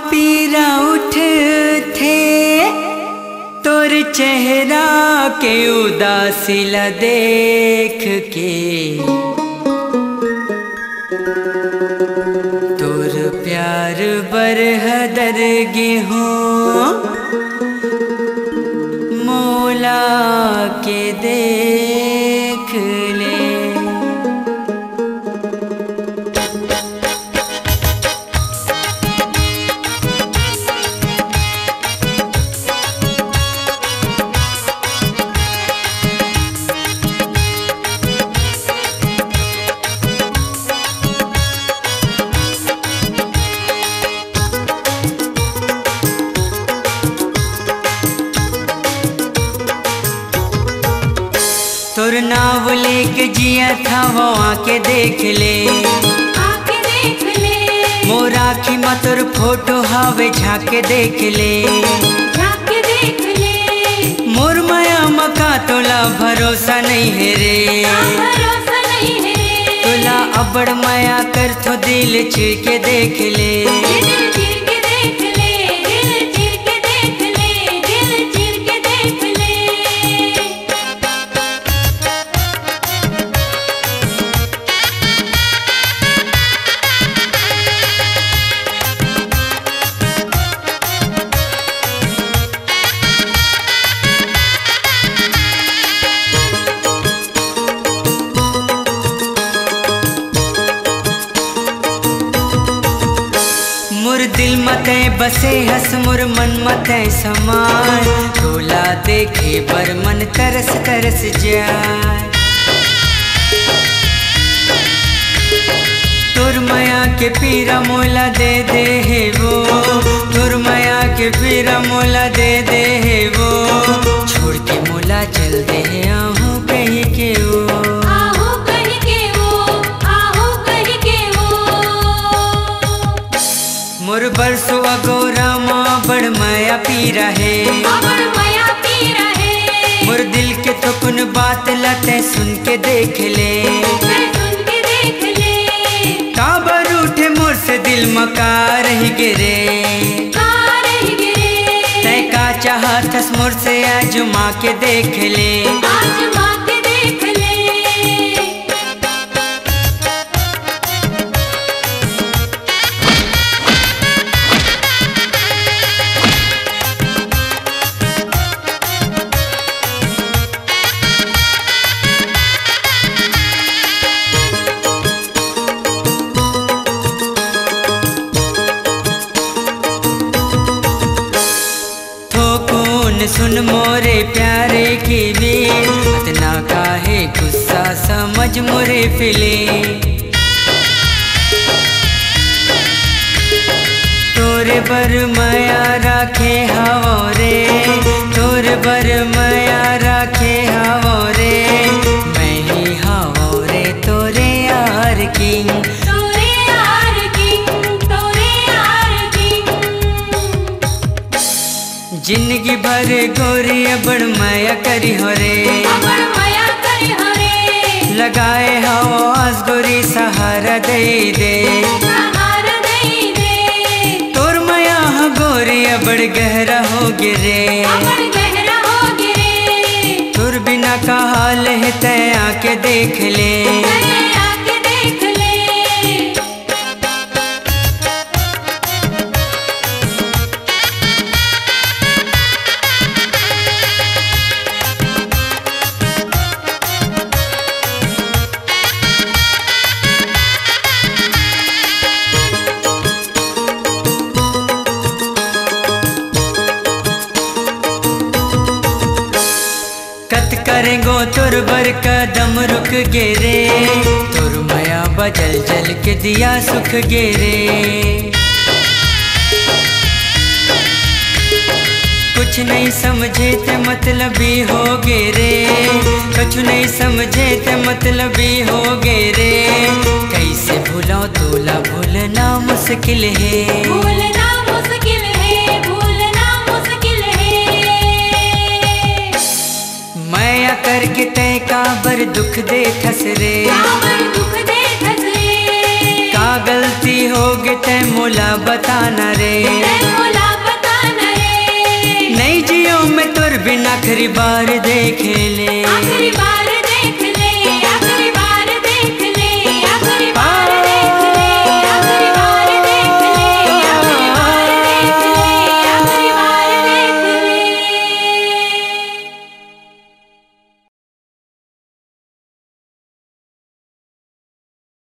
पीरा उठ थे तोर चेहरा के उदासीला देख के, तोर प्यार बरहदर गेहूँ मोला के देख ले। तोर नाव लेके जिया था वो आके देख ले, आके देख ले। मोर आँखी में तोर फोटो हावे झाके देख ले, झाके देख ले। मोर माया मका तोला भरोसा नहीं है रे, भरोसा नहीं है रे। तोला अबड़ माया कर तो दिल चिर के देख ले, दिल चिर के देख ले, दिल चिर के देख ले, दिल चिर के देख ले। मोर दिल मते बसे हस मोर मन मते समान, तोला देखे बर मन तरस तरस जाए। तोर माया के पीरा मोला दे दे है वो, तोर माया के पीरा मोला दे दे है वो, छोड़ के मोला चल दे है आहू कहीं के वो, आहू कहीं के वो, आहू कहीं के वो। मोर बरसो अगोरा माँ बड़ माया पीरा है, अबड़ माया पीरा है। मोर दिल के तो कुन बात लते सुन के देख ले, मैं सुन के देख ले। काबर उठे मोर से दिल मका रही गिरे, कहाँ रह गिरे। तय का चाहतस मोर से आजमा के देख ले, आजमा के देख ले। सुन मोरे प्यारे की भी इतना काहे गुस्सा समझ मोरे फिले, तोरे बर माया राखे हवो रे, तोरे बर माया राखे हवो रे, मैं ही हवो रे तोरे यार की, तोरे यार की, तोरे यार की। जिंदगी भर गोरी अबड़ माया करी हो रे, अबड़ माया करी हो रे। लगाए हवो आस गोरी सहारा दे दे, सहारा दे दे। तोर माया गोरी अबड़ गहरा हो गिरे, अबड़ गहरा हो गिरे। तोर बिना का हाल है तय आके देख ले, तय आके देख ले। कत करेंगो तोर बर कदम रुक गे रे, तोर माया बजल जल के दिया सुख गे रे। कुछ नहीं समझे ते मतलबी हो गे रे, कुछ नहीं समझे ते मतलबी हो गे रे, कैसे भूलाओ तोला भूलना मुश्किल है, भूलना मुश्किल है, भूलना मुश्किल है। माया करके तय काबर दुख दे थस रे, काबर दुख दे थस रे। का गलती हो गई ते मोला बताना रे। मोला बताना रे। नहीं जियो मैं तुर बिना आखिरी बार देखे ले। आखिरी बार